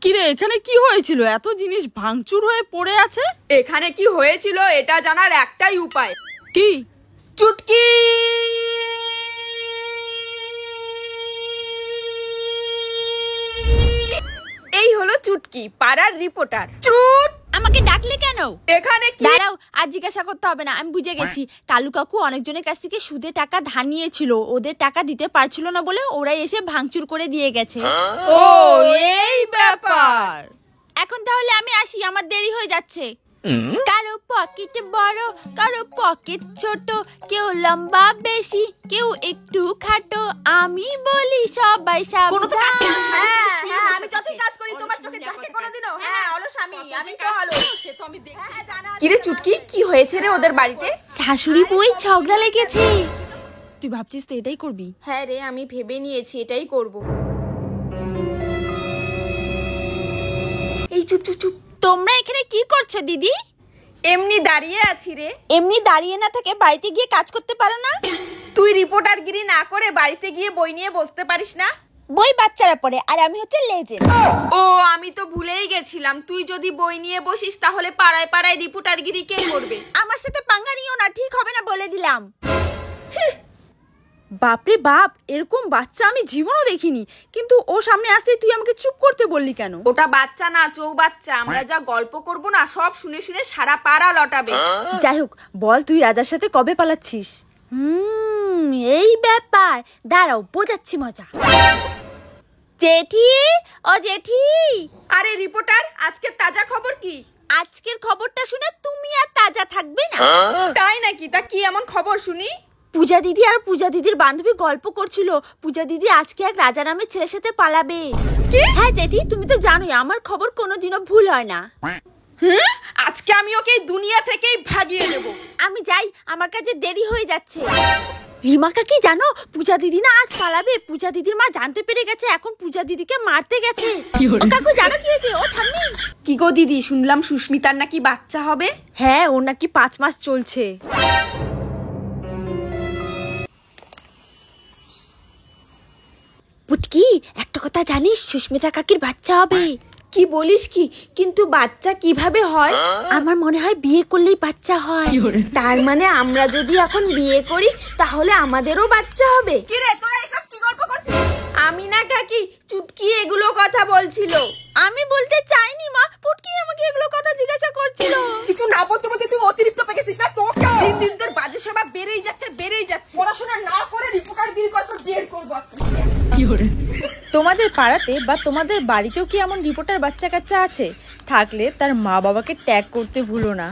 কিরে এখানে কি হয়েছিল? এত জিনিস ভাঙচুর হয়ে পড়ে আছে। এখানে কি হয়েছিল এটা জানার একটাই উপায়। কি? চুটকি। এই হলো চুটকি, পাড়ার রিপোর্টার। চুট। আমাকে ডাকলে কেন? এখানে কি? দাঁড়াও, আর জিজ্ঞাসা করতে হবে না, আমি বুঝে গেছি। কালু কাকু অনেকজনের কাছ থেকে সুদে টাকা ধার নিয়েছিল, ওদের টাকা দিতে পারছিল না বলে ওরাই এসে ভাঙচুর করে দিয়ে গেছে। ও এই ব্যাপার। এখন তাহলে আমি আসি, আমার দেরি হয়ে যাচ্ছে। কারো পকেট বড়, কারো পকেট ছোট, কেউ লম্বা বেশি, কেউ একটু খাটো, আমি বলি সবাই কোনো তো কাজ সাবধান। করো। হ্যাঁ হ্যাঁ, আমি যতই কাজ করি তোমার চোখে দেখে কোনোদিনও। হ্যাঁ অলস আমি তো অলস। সে তো আমি দেখি। কিরে চুটকি, কি হয়েছে রে ওদের বাড়িতে? শাশুড়ি বই ঝগড়া লেগেছে। তুই ভাবছিস তো এটাই করবি? হ্যাঁ রে, আমি ভেবে নিয়েছি এটাই করব। এই চুপ চুপ চুপ। তোমরা এখানে কি করছো দিদি? এমনি দাঁড়িয়ে আছি রে। এমনি দাঁড়িয়ে না থেকে বাড়িতে গিয়ে কাজ করতে পারো না? তুই রিপোর্টারগিরি না করে বাড়িতে গিয়ে বই নিয়ে বসতে পারিস না? বই বাচ্চারা পড়ে, আর আমি হচ্ছে লেজেন্ড। ও আমি তো ভুলেই গেছিলাম, তুই যদি বই নিয়ে বসিস তাহলে পাড়ায় পাড়ায় রিপোর্টারগিরি কে করবে? আমার সাথে পাঙ্গা নিও না, ঠিক হবে না বলে দিলাম। বাপরে বাপ, এরকম বাচ্চা আমি জীবনও দেখিনি। কিন্তু ও সামনে আসতে তুই আমাকে চুপ করতে বললি কেন? ওটা বাচ্চা না, চৌবাচ্চা। আমরা যা গল্প করব না সব শুনে শুনে সারা পাড়া লটাবে। যাই হোক, বল তুই রাজার সাথে কবে পালাচ্ছিস? এই ব্যাপার, দাঁড়াও বোঝাচ্ছি মজা। জেঠি, ও জেঠি। আরে রিপোর্টার, আজকে তাজা খবর কি? আজকের খবরটা শুনে তুমি আর তাজা থাকবে না। তাই নাকি? তা কি এমন খবর শুনি? পূজা দিদি আর পূজা দিদির বান্ধবী গল্প করছিল, পূজা দিদি আজকে এক রাজা নামের ছেলের সাথে পালাবে। কি? হ্যাঁ জেঠি, তুমি তো জানোই আমার খবর কোনোদিনও ভুল হয় না। আজকে আমি ওকে এই দুনিয়া থেকেই ভাগিয়ে দেব। আমি যাই, আমার কাছে দেরি হয়ে যাচ্ছে। রিমা কাকি জানো, পূজা দিদি না আজ পালাবে। পূজা দিদির মা জানতে পেরে গেছে, এখন পূজা দিদিকে মারতে গেছে। ও কাকু জানো কি হয়েছে? ও ঠাম্মি। কি গো দিদি, শুনলাম সুস্মিতার নাকি বাচ্চা হবে? হ্যাঁ, ওর নাকি 5 মাস চলছে। পুটকি, একটা কথা জানিস, সুস্মিতা কাকির বাচ্চা হবে। কি বলিস কি? কিন্তু বাচ্চা কিভাবে হয়? আমার মনে হয় বিয়ে করলেই বাচ্চা হয়। তার মানে আমরা যদি এখন বিয়ে করি তাহলে আমাদেরও বাচ্চা হবে? কি রে তোরা এসব কি গল্প করছিস? আমি না কাকি, চুটকি এগুলো কথা বলছিল। আমি বলতে চাইনি মা, পুটকি আমাকে এগুলো কথা জিজ্ঞাসা করছিল। কিছু না বলতে বলতে তুই অতিরিক্ত পেয়ে গেছিস না? তোর দিন দিন তোর বাজে স্বভাব বেড়েই যাচ্ছে বেড়েই যাচ্ছে। পড়াশোনা না করে রিপোর্টারগিরি কর, তোর বিয়ে করব আজকে। তোমাদের পাড়াতে বা তোমাদের বাড়িতেও কি এমন রিপোর্টার বাচ্চা কাচ্চা আছে? থাকলে তার মা বাবাকে ট্যাগ করতে ভুলো না।